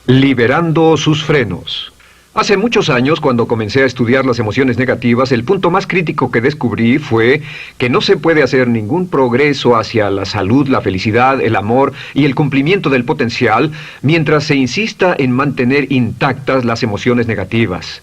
Liberando sus frenos. Hace muchos años, cuando comencé a estudiar las emociones negativas, el punto más crítico que descubrí fue que no se puede hacer ningún progreso hacia la salud, la felicidad, el amor y el cumplimiento del potencial mientras se insista en mantener intactas las emociones negativas.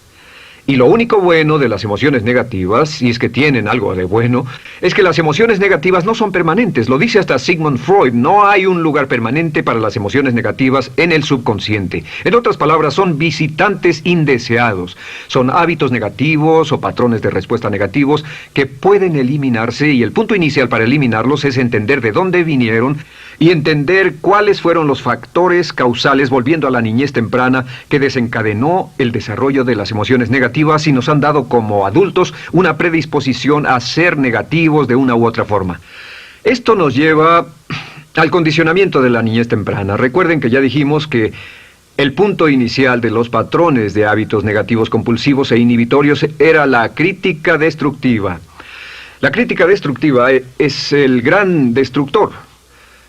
Y lo único bueno de las emociones negativas, si es que tienen algo de bueno, es que las emociones negativas no son permanentes. Lo dice hasta Sigmund Freud, no hay un lugar permanente para las emociones negativas en el subconsciente. En otras palabras, son visitantes indeseados. Son hábitos negativos o patrones de respuesta negativos que pueden eliminarse, y el punto inicial para eliminarlos es entender de dónde vinieron y entender cuáles fueron los factores causales, volviendo a la niñez temprana, que desencadenó el desarrollo de las emociones negativas y nos han dado como adultos una predisposición a ser negativos de una u otra forma. Esto nos lleva al condicionamiento de la niñez temprana. Recuerden que ya dijimos que el punto inicial de los patrones de hábitos negativos compulsivos e inhibitorios era la crítica destructiva. La crítica destructiva es el gran destructor.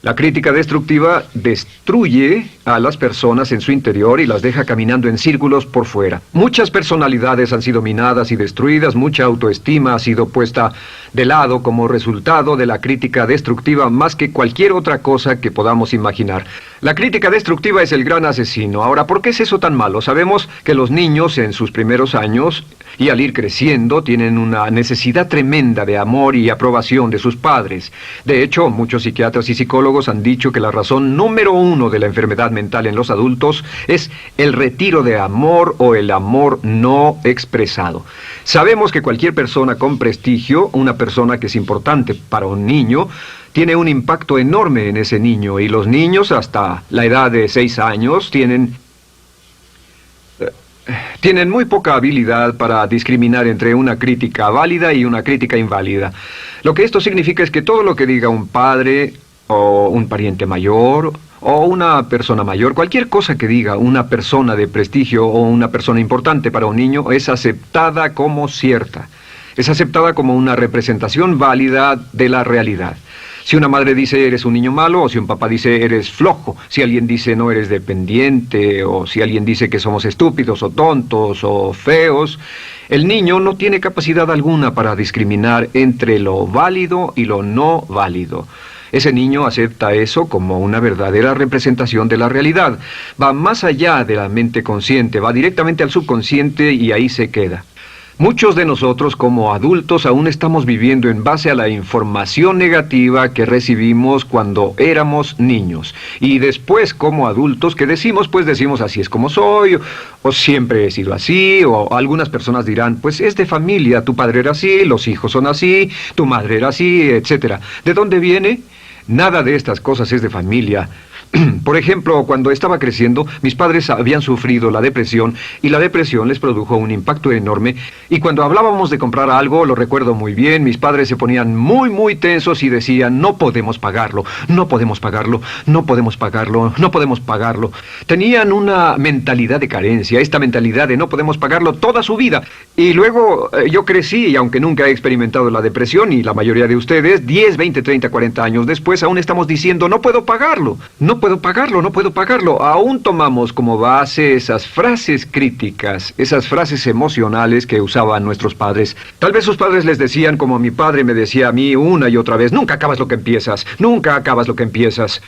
La crítica destructiva destruye a las personas en su interior y las deja caminando en círculos por fuera. Muchas personalidades han sido minadas y destruidas, mucha autoestima ha sido puesta de lado como resultado de la crítica destructiva más que cualquier otra cosa que podamos imaginar. La crítica destructiva es el gran asesino. Ahora, ¿por qué es eso tan malo? Sabemos que los niños en sus primeros años y al ir creciendo tienen una necesidad tremenda de amor y aprobación de sus padres. De hecho, muchos psiquiatras y psicólogos han dicho que la razón número uno de la enfermedad mental en los adultos es el retiro de amor o el amor no expresado. Sabemos que cualquier persona con prestigio, una persona que es importante para un niño, tiene un impacto enorme en ese niño, y los niños hasta la edad de 6 años tienen muy poca habilidad para discriminar entre una crítica válida y una crítica inválida. Lo que esto significa es que todo lo que diga un padre o un pariente mayor o una persona mayor, cualquier cosa que diga una persona de prestigio o una persona importante para un niño es aceptada como cierta. Es aceptada como una representación válida de la realidad. Si una madre dice eres un niño malo, o si un papá dice eres flojo, si alguien dice no eres dependiente, o si alguien dice que somos estúpidos o tontos o feos, el niño no tiene capacidad alguna para discriminar entre lo válido y lo no válido. Ese niño acepta eso como una verdadera representación de la realidad. Va más allá de la mente consciente, va directamente al subconsciente y ahí se queda. Muchos de nosotros como adultos aún estamos viviendo en base a la información negativa que recibimos cuando éramos niños. Y después como adultos, ¿qué decimos? Pues decimos así es como soy, o siempre he sido así, o algunas personas dirán, pues es de familia, tu padre era así, los hijos son así, tu madre era así, etc. ¿De dónde viene? Nada de estas cosas es de familia. Por ejemplo, cuando estaba creciendo, mis padres habían sufrido la depresión y la depresión les produjo un impacto enorme. Y cuando hablábamos de comprar algo, lo recuerdo muy bien, mis padres se ponían muy tensos y decían, no podemos pagarlo, no podemos pagarlo, no podemos pagarlo, no podemos pagarlo. Tenían una mentalidad de carencia, esta mentalidad de no podemos pagarlo toda su vida. Y luego yo crecí y aunque nunca he experimentado la depresión, y la mayoría de ustedes, 10, 20, 30, 40 años después, aún estamos diciendo, no puedo pagarlo, no puedo pagarlo, no puedo pagarlo. Aún tomamos como base esas frases críticas, esas frases emocionales que usaban nuestros padres. Tal vez sus padres les decían, como mi padre me decía a mí una y otra vez, nunca acabas lo que empiezas, nunca acabas lo que empiezas.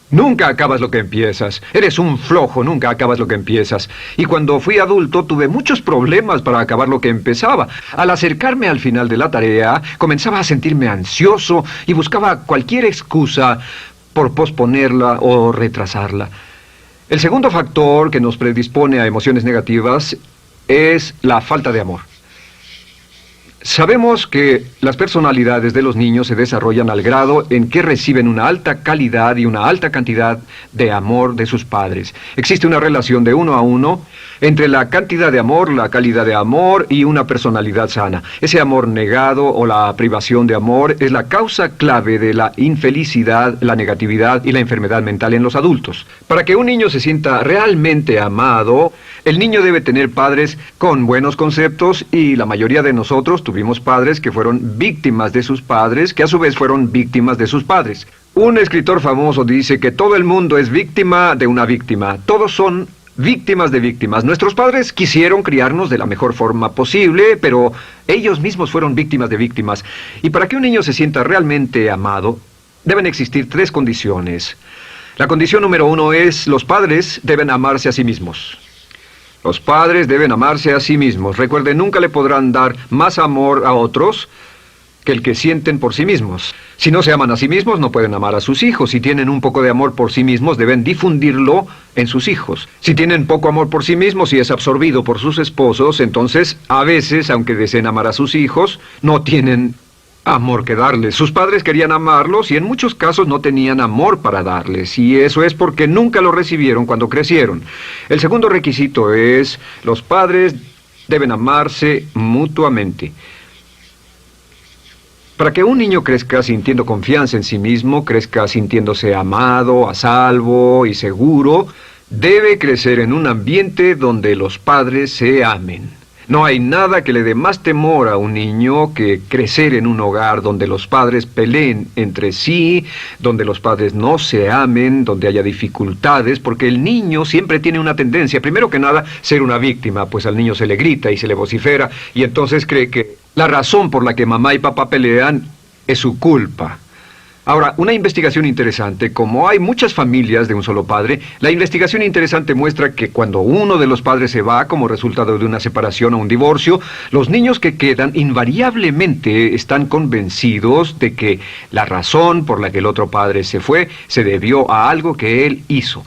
Nunca acabas lo que empiezas. Eres un flojo, nunca acabas lo que empiezas. Y cuando fui adulto tuve muchos problemas para acabar lo que empezaba. Al acercarme al final de la tarea, comenzaba a sentirme ansioso y buscaba cualquier excusa por posponerla o retrasarla. El segundo factor que nos predispone a emociones negativas es la falta de amor. Sabemos que las personalidades de los niños se desarrollan al grado en que reciben una alta calidad y una alta cantidad de amor de sus padres. Existe una relación de 1 a 1 entre la cantidad de amor, la calidad de amor y una personalidad sana. Ese amor negado o la privación de amor es la causa clave de la infelicidad, la negatividad y la enfermedad mental en los adultos. Para que un niño se sienta realmente amado, el niño debe tener padres con buenos conceptos, y la mayoría de nosotros tuvimos padres que fueron víctimas de sus padres, que a su vez fueron víctimas de sus padres. Un escritor famoso dice que todo el mundo es víctima de una víctima. Todos son víctimas de víctimas. Nuestros padres quisieron criarnos de la mejor forma posible, pero ellos mismos fueron víctimas de víctimas. Y para que un niño se sienta realmente amado, deben existir 3 condiciones. La condición número 1 es: los padres deben amarse a sí mismos. Los padres deben amarse a sí mismos. Recuerden, nunca le podrán dar más amor a otros que el que sienten por sí mismos. Si no se aman a sí mismos, no pueden amar a sus hijos. Si tienen un poco de amor por sí mismos, deben difundirlo en sus hijos. Si tienen poco amor por sí mismos y es absorbido por sus esposos, entonces, a veces, aunque deseen amar a sus hijos, no tienen amor que darles. Sus padres querían amarlos y en muchos casos no tenían amor para darles. Y eso es porque nunca lo recibieron cuando crecieron. El segundo requisito es: los padres deben amarse mutuamente. Para que un niño crezca sintiendo confianza en sí mismo, crezca sintiéndose amado, a salvo y seguro, debe crecer en un ambiente donde los padres se amen. No hay nada que le dé más temor a un niño que crecer en un hogar donde los padres peleen entre sí, donde los padres no se amen, donde haya dificultades, porque el niño siempre tiene una tendencia, primero que nada, ser una víctima, pues al niño se le grita y se le vocifera, y entonces cree que la razón por la que mamá y papá pelean es su culpa. Ahora, una investigación interesante: como hay muchas familias de un solo padre, la investigación interesante muestra que cuando uno de los padres se va como resultado de una separación o un divorcio, los niños que quedan invariablemente están convencidos de que la razón por la que el otro padre se fue se debió a algo que él hizo.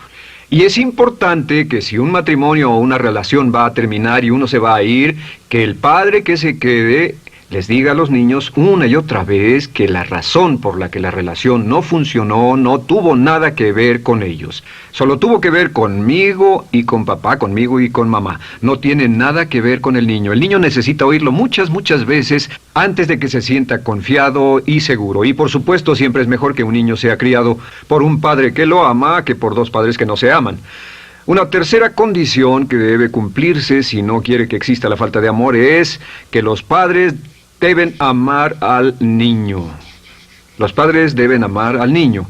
Y es importante que si un matrimonio o una relación va a terminar y uno se va a ir, que el padre que se quede les diga a los niños una y otra vez que la razón por la que la relación no funcionó no tuvo nada que ver con ellos. Solo tuvo que ver conmigo y con papá, conmigo y con mamá. No tiene nada que ver con el niño. El niño necesita oírlo muchas veces antes de que se sienta confiado y seguro. Y por supuesto, siempre es mejor que un niño sea criado por un padre que lo ama que por 2 padres que no se aman. Una tercera condición que debe cumplirse si no quiere que exista la falta de amor es que los padres deben amar al niño. Los padres deben amar al niño.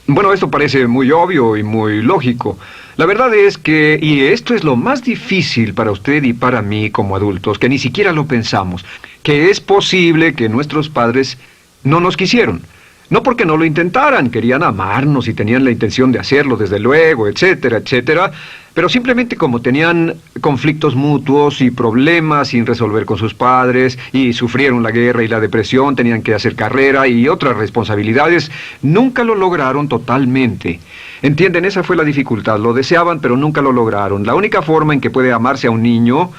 Bueno, esto parece muy obvio y muy lógico. La verdad es que, y esto es lo más difícil para usted y para mí como adultos, que ni siquiera lo pensamos, que es posible que nuestros padres no nos quisieron. No porque no lo intentaran, querían amarnos y tenían la intención de hacerlo, desde luego, etcétera, etcétera, pero simplemente como tenían conflictos mutuos y problemas sin resolver con sus padres, y sufrieron la guerra y la depresión, tenían que hacer carrera y otras responsabilidades, nunca lo lograron totalmente. ¿Entienden? Esa fue la dificultad. Lo deseaban, pero nunca lo lograron. La única forma en que puede amarse a un niño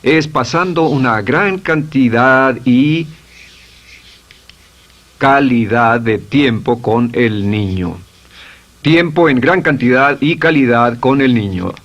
es pasando una gran cantidad y calidad de tiempo con el niño. Tiempo en gran cantidad y calidad con el niño.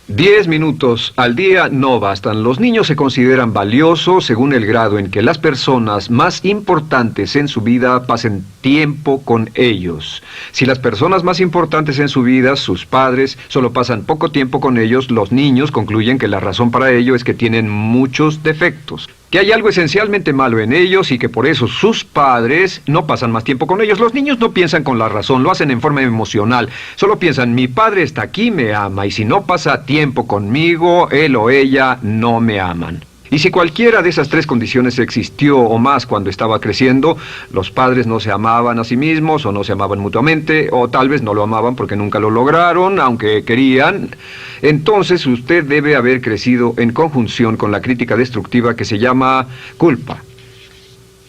10 minutos al día no bastan. Los niños se consideran valiosos según el grado en que las personas más importantes en su vida pasen tiempo con ellos. Si las personas más importantes en su vida, sus padres, solo pasan poco tiempo con ellos, los niños concluyen que la razón para ello es que tienen muchos defectos, que hay algo esencialmente malo en ellos y que por eso sus padres no pasan más tiempo con ellos. Los niños no piensan con la razón, lo hacen en forma emocional. Solo piensan: mi padre está aquí, me ama, y si no pasa tiempo conmigo, él o ella no me aman. Y si cualquiera de esas 3 condiciones existió o más cuando estaba creciendo, los padres no se amaban a sí mismos, o no se amaban mutuamente, o tal vez no lo amaban porque nunca lo lograron, aunque querían, entonces usted debe haber crecido en conjunción con la crítica destructiva que se llama culpa.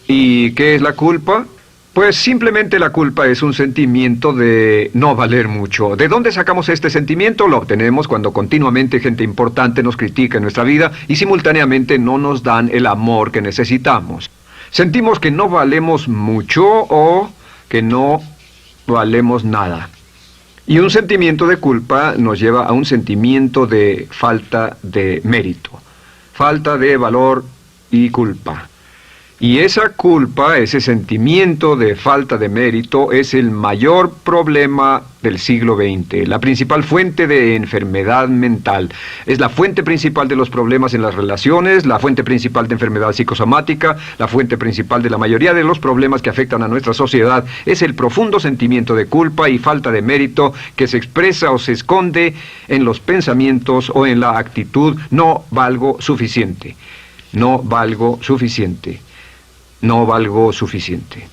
¿Y qué es la culpa? Pues simplemente la culpa es un sentimiento de no valer mucho. ¿De dónde sacamos este sentimiento? Lo obtenemos cuando continuamente gente importante nos critica en nuestra vida y simultáneamente no nos dan el amor que necesitamos. Sentimos que no valemos mucho o que no valemos nada. Y un sentimiento de culpa nos lleva a un sentimiento de falta de mérito, falta de valor y culpa. Y esa culpa, ese sentimiento de falta de mérito, es el mayor problema del siglo XX, la principal fuente de enfermedad mental. Es la fuente principal de los problemas en las relaciones, la fuente principal de enfermedad psicosomática, la fuente principal de la mayoría de los problemas que afectan a nuestra sociedad. Es el profundo sentimiento de culpa y falta de mérito que se expresa o se esconde en los pensamientos o en la actitud: no valgo suficiente, no valgo suficiente. No valgo suficiente.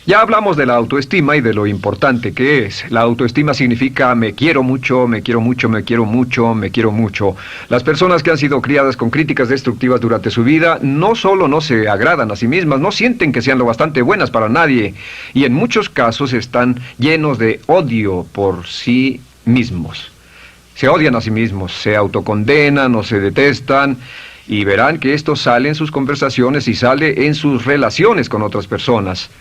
Ya hablamos de la autoestima y de lo importante que es. La autoestima significa me quiero mucho, me quiero mucho, me quiero mucho, me quiero mucho. Las personas que han sido criadas con críticas destructivas durante su vida no solo no se agradan a sí mismas, no sienten que sean lo bastante buenas para nadie, y en muchos casos están llenos de odio por sí mismos. Se odian a sí mismos, se autocondenan o se detestan. Y verán que esto sale en sus conversaciones y sale en sus relaciones con otras personas.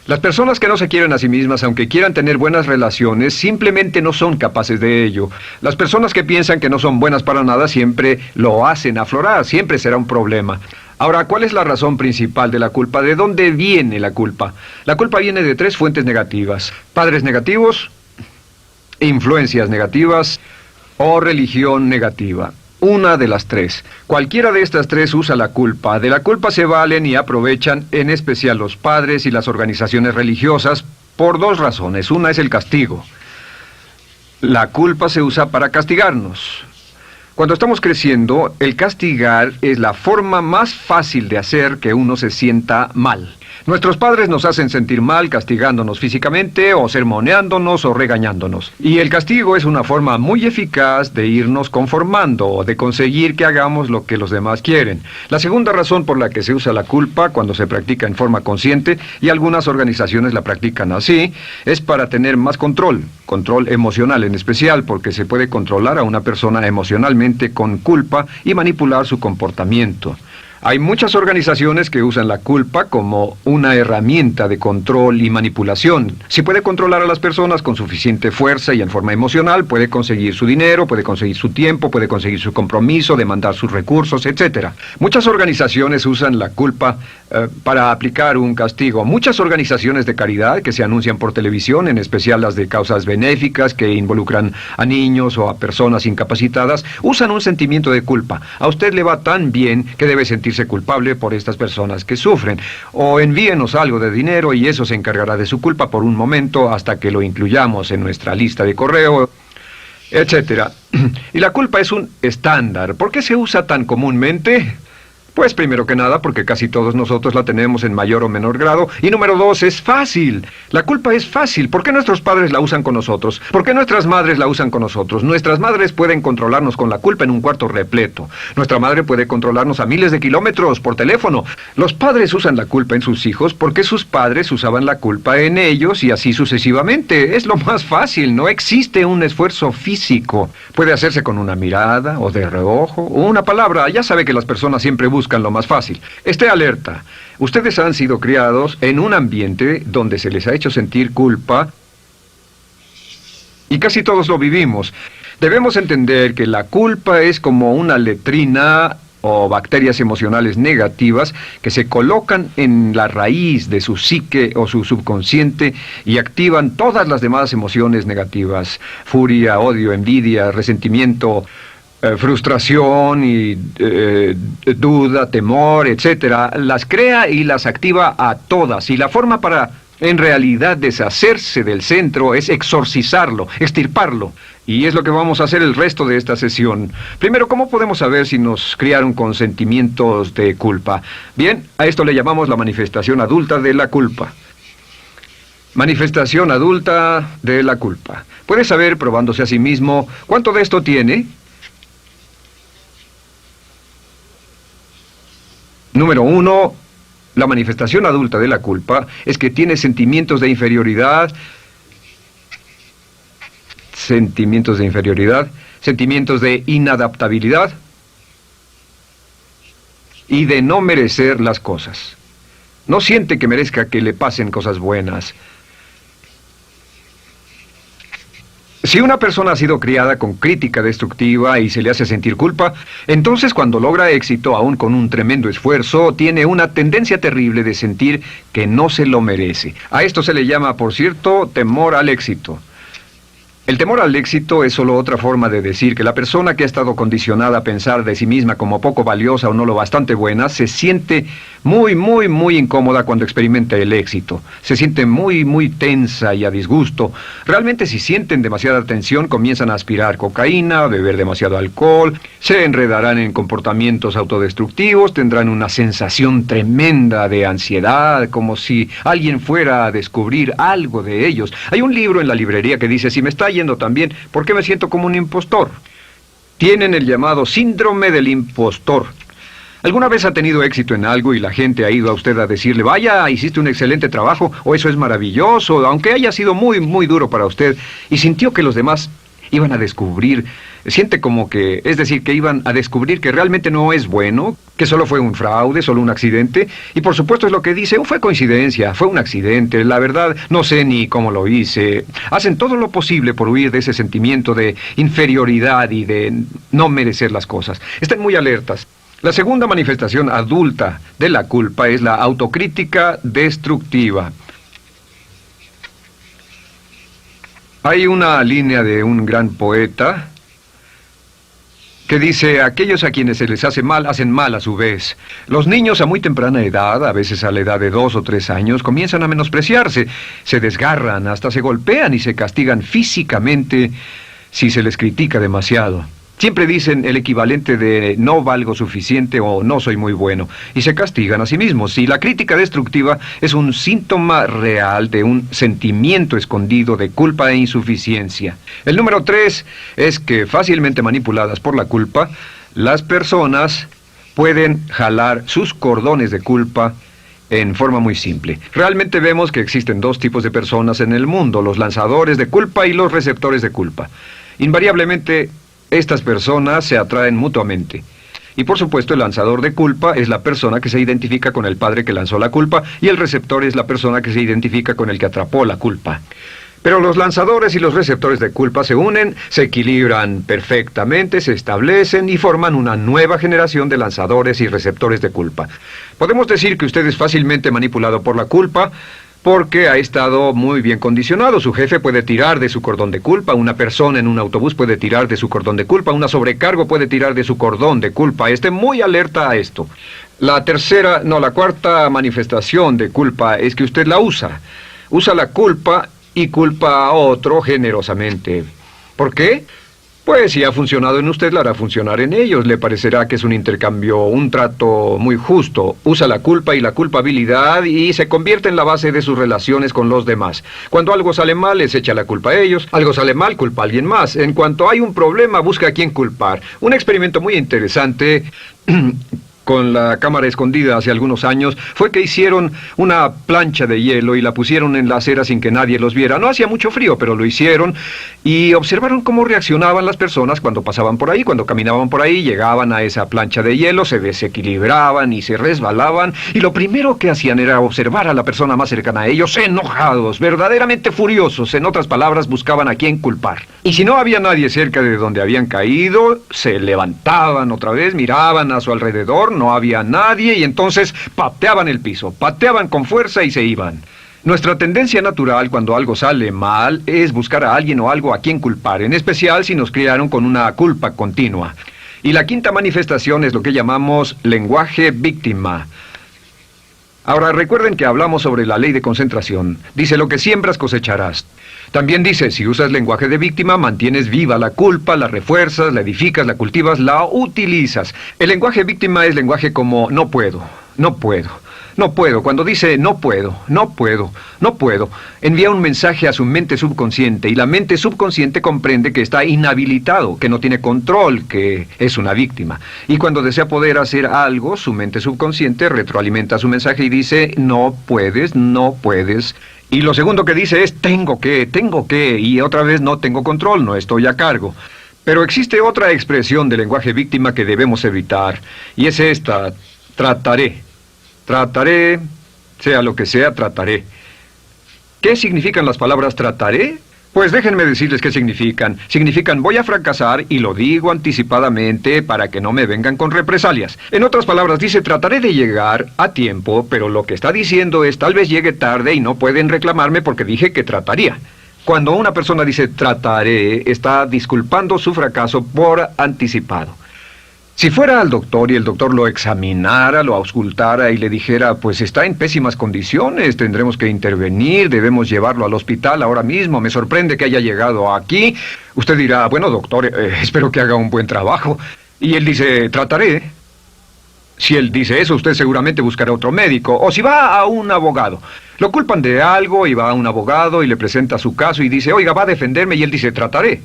Las personas que no se quieren a sí mismas, aunque quieran tener buenas relaciones, simplemente no son capaces de ello. Las personas que piensan que no son buenas para nada siempre lo hacen aflorar, siempre será un problema. Ahora, ¿cuál es la razón principal de la culpa? ¿De dónde viene la culpa? La culpa viene de 3 fuentes negativas: padres negativos, influencias negativas o religión negativa. Una de las 3. Cualquiera de estas 3 usa la culpa. De la culpa se valen y aprovechan, en especial los padres y las organizaciones religiosas, por 2 razones. Una es el castigo. La culpa se usa para castigarnos. Cuando estamos creciendo, el castigar es la forma más fácil de hacer que uno se sienta mal. Nuestros padres nos hacen sentir mal castigándonos físicamente o sermoneándonos o regañándonos. Y el castigo es una forma muy eficaz de irnos conformando o de conseguir que hagamos lo que los demás quieren. La segunda razón por la que se usa la culpa cuando se practica en forma consciente, y algunas organizaciones la practican así, es para tener más control emocional en especial, porque se puede controlar a una persona emocionalmente con culpa y manipular su comportamiento. Hay muchas organizaciones que usan la culpa como una herramienta de control y manipulación. Si puede controlar a las personas con suficiente fuerza y en forma emocional, puede conseguir su dinero, puede conseguir su tiempo, puede conseguir su compromiso, demandar sus recursos, etc. Muchas organizaciones usan la culpa para aplicar un castigo. Muchas organizaciones de caridad que se anuncian por televisión, en especial las de causas benéficas que involucran a niños o a personas incapacitadas, usan un sentimiento de culpa. A usted le va tan bien que debe sentirse culpable por estas personas que sufren. O envíenos algo de dinero y eso se encargará de su culpa por un momento hasta que lo incluyamos en nuestra lista de correo, etcétera. Y la culpa es un estándar. ¿Por qué se usa tan comúnmente? Pues primero que nada porque casi todos nosotros la tenemos en mayor o menor grado. Y número 2, es fácil. La culpa es fácil. ¿Por qué nuestros padres la usan con nosotros? ¿Por qué nuestras madres la usan con nosotros? Nuestras madres pueden controlarnos con la culpa en un cuarto repleto. Nuestra madre puede controlarnos a miles de kilómetros por teléfono. Los padres usan la culpa en sus hijos porque sus padres usaban la culpa en ellos y así sucesivamente. Es lo más fácil. No existe un esfuerzo físico. Puede hacerse con una mirada o de reojo o una palabra. Ya sabe que las personas siempre buscan lo más fácil. Esté alerta. Ustedes han sido criados en un ambiente donde se les ha hecho sentir culpa y casi todos lo vivimos. Debemos entender que la culpa es como una letrina o bacterias emocionales negativas que se colocan en la raíz de su psique o su subconsciente y activan todas las demás emociones negativas: furia, odio, envidia, resentimiento, frustración y duda, temor, etcétera. Las crea y las activa a todas. Y la forma para, en realidad, deshacerse del centro es exorcizarlo, extirparlo. Y es lo que vamos a hacer el resto de esta sesión. Primero, ¿cómo podemos saber si nos criaron con sentimientos de culpa? Bien, a esto le llamamos la manifestación adulta de la culpa. Manifestación adulta de la culpa. Puede saber, probándose a sí mismo, ¿cuánto de esto tiene? Número 1, la manifestación adulta de la culpa es que tiene sentimientos de inferioridad, sentimientos de inadaptabilidad y de no merecer las cosas. No siente que merezca que le pasen cosas buenas. Si una persona ha sido criada con crítica destructiva y se le hace sentir culpa, entonces cuando logra éxito, aún con un tremendo esfuerzo, tiene una tendencia terrible de sentir que no se lo merece. A esto se le llama, por cierto, temor al éxito. El temor al éxito es solo otra forma de decir que la persona que ha estado condicionada a pensar de sí misma como poco valiosa o no lo bastante buena, se siente muy incómoda cuando experimenta el éxito. Se siente muy tensa y a disgusto. Realmente si sienten demasiada tensión, comienzan a aspirar cocaína, a beber demasiado alcohol, se enredarán en comportamientos autodestructivos, tendrán una sensación tremenda de ansiedad, como si alguien fuera a descubrir algo de ellos. Hay un libro en la librería que dice, si me está yendo tan bien, ¿por qué me siento como un impostor? Tienen el llamado síndrome del impostor. ¿Alguna vez ha tenido éxito en algo y la gente ha ido a usted a decirle, vaya, hiciste un excelente trabajo, o eso es maravilloso, aunque haya sido muy duro para usted, y sintió que los demás iban a descubrir, siente como que, es decir, que iban a descubrir que realmente no es bueno, que solo fue un fraude, solo un accidente, y por supuesto es lo que dice, fue coincidencia, fue un accidente, la verdad, no sé ni cómo lo hice. Hacen todo lo posible por huir de ese sentimiento de inferioridad y de no merecer las cosas. Estén muy alertas. La segunda manifestación adulta de la culpa es la autocrítica destructiva. Hay una línea de un gran poeta que dice, aquellos a quienes se les hace mal, hacen mal a su vez. Los niños a muy temprana edad, a veces a la edad de 2 o 3 años, comienzan a menospreciarse, se desgarran, hasta se golpean y se castigan físicamente si se les critica demasiado. Siempre dicen el equivalente de no valgo suficiente o no soy muy bueno, y se castigan a sí mismos. Y la crítica destructiva es un síntoma real de un sentimiento escondido de culpa e insuficiencia. El número 3 es que, fácilmente manipuladas por la culpa, las personas pueden jalar sus cordones de culpa en forma muy simple. Realmente vemos que existen 2 tipos de personas en el mundo, los lanzadores de culpa y los receptores de culpa. Invariablemente, estas personas se atraen mutuamente. Y por supuesto el lanzador de culpa es la persona que se identifica con el padre que lanzó la culpa y el receptor es la persona que se identifica con el que atrapó la culpa. Pero los lanzadores y los receptores de culpa se unen, se equilibran perfectamente, se establecen y forman una nueva generación de lanzadores y receptores de culpa. Podemos decir que usted es fácilmente manipulado por la culpa, porque ha estado muy bien condicionado. Su jefe puede tirar de su cordón de culpa, una persona en un autobús puede tirar de su cordón de culpa, una sobrecargo puede tirar de su cordón de culpa. Esté muy alerta a esto. La cuarta manifestación de culpa es que usted la usa. Usa la culpa y culpa a otro generosamente. ¿Por qué? Pues si ha funcionado en usted, la hará funcionar en ellos. Le parecerá que es un intercambio, un trato muy justo. Usa la culpa y la culpabilidad y se convierte en la base de sus relaciones con los demás. Cuando algo sale mal, les echa la culpa a ellos. Algo sale mal, culpa a alguien más. En cuanto hay un problema, busca a quién culpar. Un experimento muy interesante con la cámara escondida hace algunos años, fue que hicieron una plancha de hielo y la pusieron en la acera sin que nadie los viera. No hacía mucho frío, pero lo hicieron y observaron cómo reaccionaban las personas cuando pasaban por ahí, cuando caminaban por ahí, llegaban a esa plancha de hielo, se desequilibraban y se resbalaban, y lo primero que hacían era observar a la persona más cercana a ellos, enojados, verdaderamente furiosos. En otras palabras, buscaban a quién culpar. Y si no había nadie cerca de donde habían caído, se levantaban otra vez, miraban a su alrededor, no había nadie y entonces pateaban el piso, pateaban con fuerza y se iban. Nuestra tendencia natural cuando algo sale mal es buscar a alguien o algo a quien culpar, en especial si nos criaron con una culpa continua. Y la quinta manifestación es lo que llamamos lenguaje víctima. Ahora recuerden que hablamos sobre la ley de concentración. Dice, lo que siembras cosecharás. También dice, si usas lenguaje de víctima, mantienes viva la culpa, la refuerzas, la edificas, la cultivas, la utilizas. El lenguaje víctima es lenguaje como no puedo, no puedo, no puedo. Cuando dice no puedo, no puedo, no puedo, envía un mensaje a su mente subconsciente y la mente subconsciente comprende que está inhabilitado, que no tiene control, que es una víctima. Y cuando desea poder hacer algo, su mente subconsciente retroalimenta su mensaje y dice no puedes, no puedes. Y lo segundo que dice es tengo que, y otra vez no tengo control, no estoy a cargo. Pero existe otra expresión del lenguaje víctima que debemos evitar, y es esta, trataré. Trataré, sea lo que sea, trataré. ¿Qué significan las palabras trataré? Pues déjenme decirles qué significan. Significan voy a fracasar y lo digo anticipadamente para que no me vengan con represalias. En otras palabras, dice trataré de llegar a tiempo, pero lo que está diciendo es tal vez llegue tarde y no pueden reclamarme porque dije que trataría. Cuando una persona dice trataré, está disculpando su fracaso por anticipado. Si fuera al doctor y el doctor lo examinara, lo auscultara y le dijera, pues está en pésimas condiciones, tendremos que intervenir, debemos llevarlo al hospital ahora mismo, me sorprende que haya llegado aquí. Usted dirá, bueno doctor, espero que haga un buen trabajo. Y él dice, trataré. Si él dice eso, usted seguramente buscará otro médico. O si va a un abogado. Lo culpan de algo y va a un abogado y le presenta su caso y dice, oiga, va a defenderme, y él dice, trataré.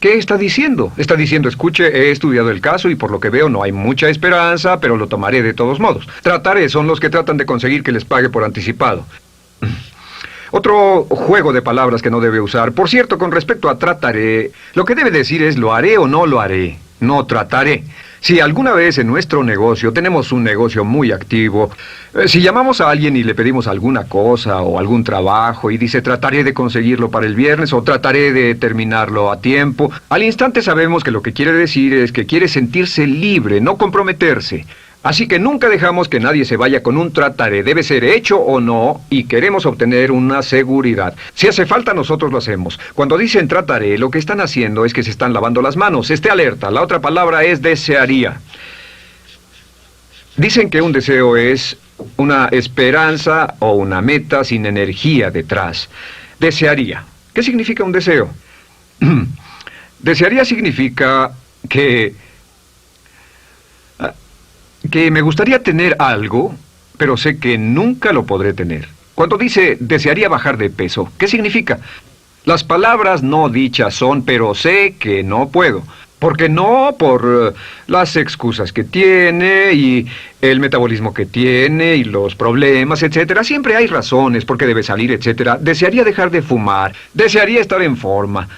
¿Qué está diciendo? Está diciendo, escuche, he estudiado el caso y por lo que veo no hay mucha esperanza, pero lo tomaré de todos modos. Trataré son los que tratan de conseguir que les pague por anticipado. Otro juego de palabras que no debe usar. Por cierto, con respecto a trataré, lo que debe decir es lo haré o no lo haré. No trataré. Si alguna vez en nuestro negocio, tenemos un negocio muy activo, si llamamos a alguien y le pedimos alguna cosa o algún trabajo y dice trataré de conseguirlo para el viernes o trataré de terminarlo a tiempo, al instante sabemos que lo que quiere decir es que quiere sentirse libre, no comprometerse. Así que nunca dejamos que nadie se vaya con un trataré, debe ser hecho o no, y queremos obtener una seguridad. Si hace falta, nosotros lo hacemos. Cuando dicen trataré, lo que están haciendo es que se están lavando las manos. Esté alerta, la otra palabra es desearía. Dicen que un deseo es una esperanza o una meta sin energía detrás. Desearía. ¿Qué significa un deseo? Desearía significa que me gustaría tener algo, pero sé que nunca lo podré tener. Cuando dice desearía bajar de peso, ¿qué significa? Las palabras no dichas son, pero sé que no puedo. Porque no por las excusas que tiene y el metabolismo que tiene y los problemas, etcétera. Siempre hay razones por qué debe salir, etcétera. Desearía dejar de fumar, desearía estar en forma.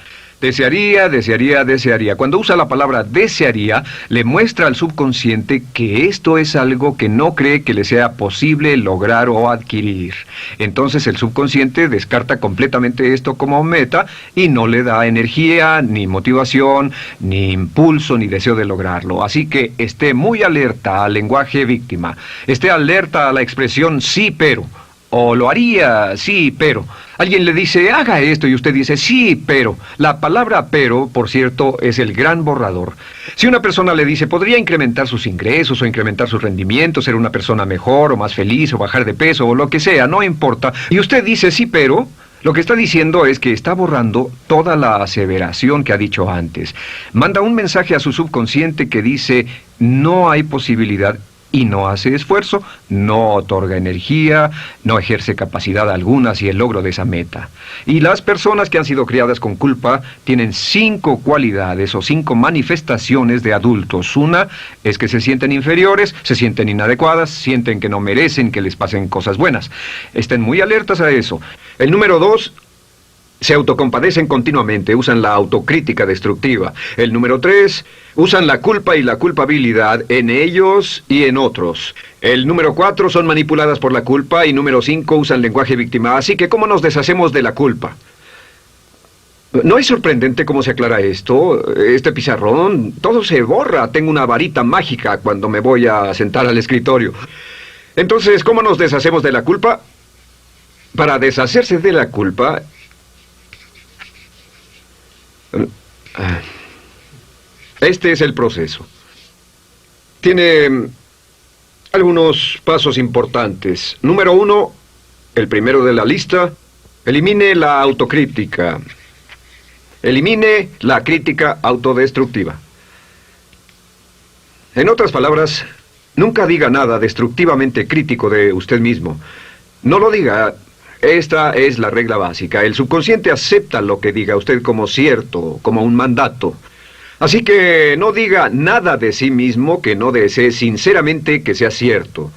Desearía, desearía, desearía. Cuando usa la palabra desearía, le muestra al subconsciente que esto es algo que no cree que le sea posible lograr o adquirir. Entonces el subconsciente descarta completamente esto como meta y no le da energía, ni motivación, ni impulso, ni deseo de lograrlo. Así que esté muy alerta al lenguaje víctima. Esté alerta a la expresión sí, pero. O lo haría, sí, pero. Alguien le dice, haga esto, y usted dice, sí, pero. La palabra pero, por cierto, es el gran borrador. Si una persona le dice, podría incrementar sus ingresos o incrementar su rendimiento, ser una persona mejor o más feliz o bajar de peso o lo que sea, no importa. Y usted dice, sí, pero. Lo que está diciendo es que está borrando toda la aseveración que ha dicho antes. Manda un mensaje a su subconsciente que dice, no hay posibilidad. Y no hace esfuerzo, no otorga energía, no ejerce capacidad alguna hacia el logro de esa meta. Y las personas que han sido criadas con culpa tienen 5 cualidades o 5 manifestaciones de adultos. Una es que se sienten inferiores, se sienten inadecuadas, sienten que no merecen que les pasen cosas buenas. Estén muy alertas a eso. El número 2... se autocompadecen continuamente, usan la autocrítica destructiva. El número 3, usan la culpa y la culpabilidad en ellos y en otros. El número 4, son manipuladas por la culpa. Y número 5, usan lenguaje víctima. Así que, ¿cómo nos deshacemos de la culpa? ¿No es sorprendente cómo se aclara esto? Este pizarrón, todo se borra. Tengo una varita mágica cuando me voy a sentar al escritorio. Entonces, ¿cómo nos deshacemos de la culpa? Para deshacerse de la culpa... este es el proceso. Tiene algunos pasos importantes. Número 1, el primero de la lista, elimine la autocrítica. Elimine la crítica autodestructiva. En otras palabras, nunca diga nada destructivamente crítico de usted mismo. No lo diga. Esta es la regla básica. El subconsciente acepta lo que diga usted como cierto, como un mandato. Así que no diga nada de sí mismo que no desee sinceramente que sea cierto.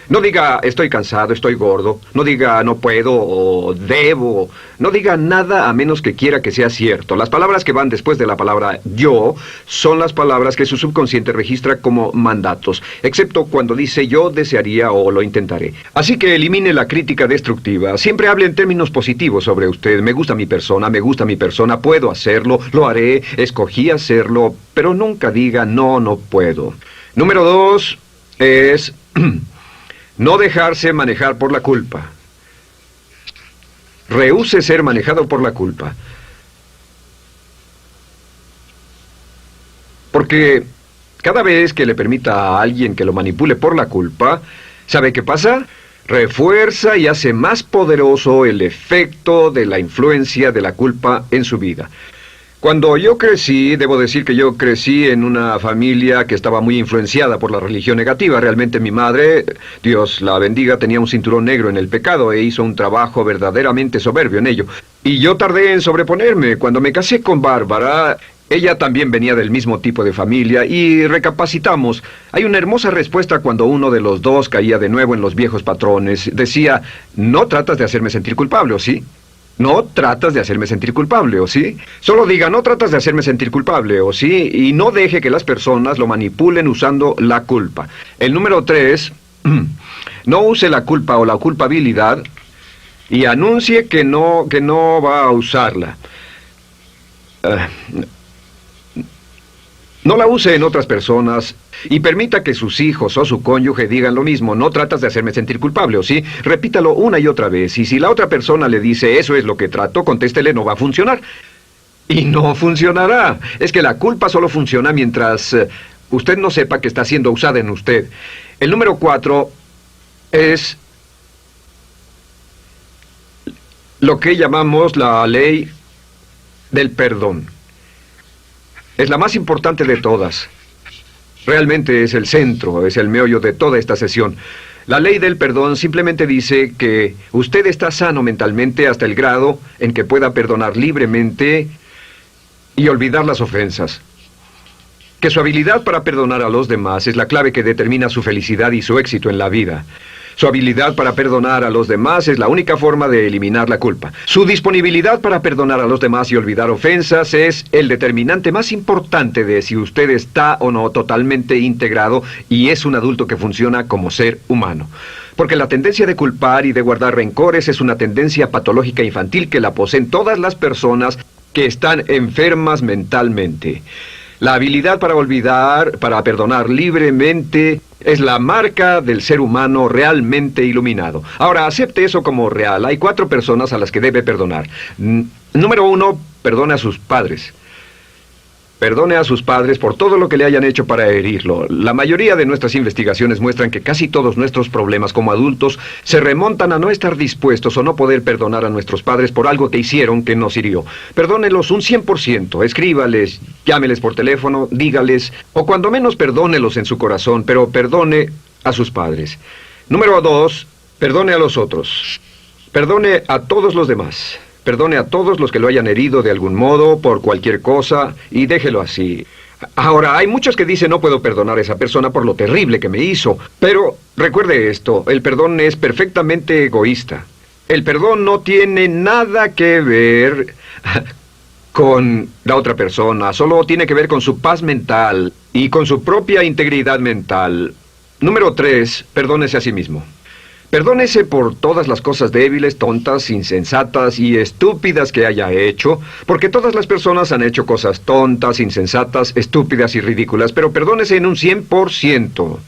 No diga estoy cansado, estoy gordo. No diga no puedo o debo. No diga nada a menos que quiera que sea cierto. Las palabras que van después de la palabra yo son las palabras que su subconsciente registra como mandatos, excepto cuando dice yo desearía o lo intentaré. Así que elimine la crítica destructiva. Siempre hable en términos positivos sobre usted. Me gusta mi persona, puedo hacerlo, lo haré, escogí hacerlo, pero nunca diga no, no puedo. Número 2 es no dejarse manejar por la culpa. Rehúse ser manejado por la culpa. Porque cada vez que le permita a alguien que lo manipule por la culpa, ¿sabe qué pasa? Refuerza y hace más poderoso el efecto de la influencia de la culpa en su vida. Cuando yo crecí, debo decir que yo crecí en una familia que estaba muy influenciada por la religión negativa. Realmente mi madre, Dios la bendiga, tenía un cinturón negro en el pecado e hizo un trabajo verdaderamente soberbio en ello. Y yo tardé en sobreponerme. Cuando me casé con Bárbara, ella también venía del mismo tipo de familia y recapacitamos. Hay una hermosa respuesta cuando uno de los dos caía de nuevo en los viejos patrones. Decía, no tratas de hacerme sentir culpable, ¿o sí? No tratas de hacerme sentir culpable, ¿o sí? Solo diga, no tratas de hacerme sentir culpable, ¿o sí? Y no deje que las personas lo manipulen usando la culpa. El número 3, no use la culpa o la culpabilidad y anuncie que no va a usarla. No la use en otras personas y permita que sus hijos o su cónyuge digan lo mismo. No tratas de hacerme sentir culpable, ¿o sí? Repítalo una y otra vez. Y si la otra persona le dice, eso es lo que trato, contéstele, no va a funcionar. Y no funcionará. Es que la culpa solo funciona mientras usted no sepa que está siendo usada en usted. El número 4 es lo que llamamos la ley del perdón. Es la más importante de todas. Realmente es el centro, es el meollo de toda esta sesión. La ley del perdón simplemente dice que usted está sano mentalmente hasta el grado en que pueda perdonar libremente y olvidar las ofensas. Que su habilidad para perdonar a los demás es la clave que determina su felicidad y su éxito en la vida. Su habilidad para perdonar a los demás es la única forma de eliminar la culpa. Su disponibilidad para perdonar a los demás y olvidar ofensas es el determinante más importante de si usted está o no totalmente integrado y es un adulto que funciona como ser humano. Porque la tendencia de culpar y de guardar rencores es una tendencia patológica infantil que la poseen todas las personas que están enfermas mentalmente. La habilidad para olvidar, para perdonar libremente, es la marca del ser humano realmente iluminado. Ahora, acepte eso como real. Hay 4 personas a las que debe perdonar. Número 1, perdone a sus padres. Perdone a sus padres por todo lo que le hayan hecho para herirlo. La mayoría de nuestras investigaciones muestran que casi todos nuestros problemas como adultos se remontan a no estar dispuestos o no poder perdonar a nuestros padres por algo que hicieron que nos hirió. Perdónelos un 100%, escríbales, llámeles por teléfono, dígales, o cuando menos perdónelos en su corazón, pero perdone a sus padres. Número 2, perdone a los otros. Perdone a todos los demás. Perdone a todos los que lo hayan herido de algún modo, por cualquier cosa, y déjelo así. Ahora, hay muchos que dicen no puedo perdonar a esa persona por lo terrible que me hizo. Pero recuerde esto, el perdón es perfectamente egoísta. El perdón no tiene nada que ver con la otra persona, solo tiene que ver con su paz mental y con su propia integridad mental. Número 3, perdónese a sí mismo. Perdónese por todas las cosas débiles, tontas, insensatas y estúpidas que haya hecho, porque todas las personas han hecho cosas tontas, insensatas, estúpidas y ridículas, pero perdónese en un 100%.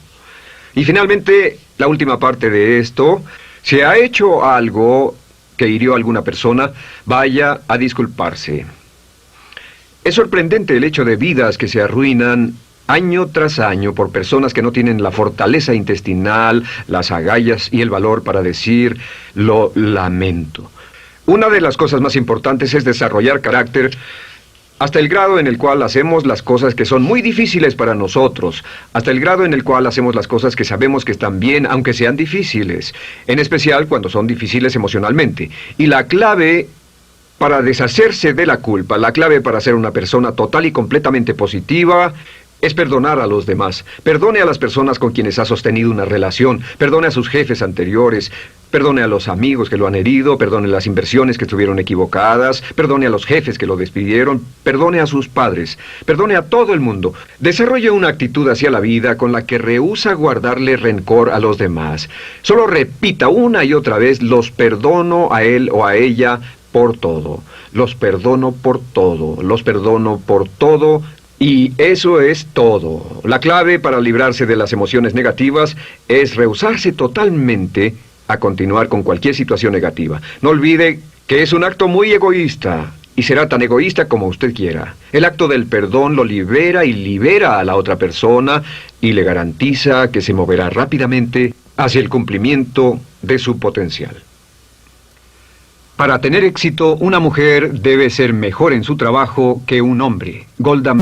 Y finalmente, la última parte de esto, si ha hecho algo que hirió a alguna persona, vaya a disculparse. Es sorprendente el hecho de vidas que se arruinan año tras año por personas que no tienen la fortaleza intestinal, las agallas y el valor para decir lo lamento. Una de las cosas más importantes es desarrollar carácter hasta el grado en el cual hacemos las cosas que son muy difíciles para nosotros, hasta el grado en el cual hacemos las cosas que sabemos que están bien, aunque sean difíciles, en especial cuando son difíciles emocionalmente. Y la clave para deshacerse de la culpa, la clave para ser una persona total y completamente positiva, es perdonar a los demás. Perdone a las personas con quienes ha sostenido una relación. Perdone a sus jefes anteriores. Perdone a los amigos que lo han herido. Perdone las inversiones que estuvieron equivocadas. Perdone a los jefes que lo despidieron. Perdone a sus padres. Perdone a todo el mundo. Desarrolle una actitud hacia la vida con la que rehúsa guardarle rencor a los demás. Solo repita una y otra vez: los perdono a él o a ella por todo. Los perdono por todo. Los perdono por todo. Y eso es todo. La clave para librarse de las emociones negativas es rehusarse totalmente a continuar con cualquier situación negativa. No olvide que es un acto muy egoísta, y será tan egoísta como usted quiera. El acto del perdón lo libera y libera a la otra persona y le garantiza que se moverá rápidamente hacia el cumplimiento de su potencial. Para tener éxito, una mujer debe ser mejor en su trabajo que un hombre. Golda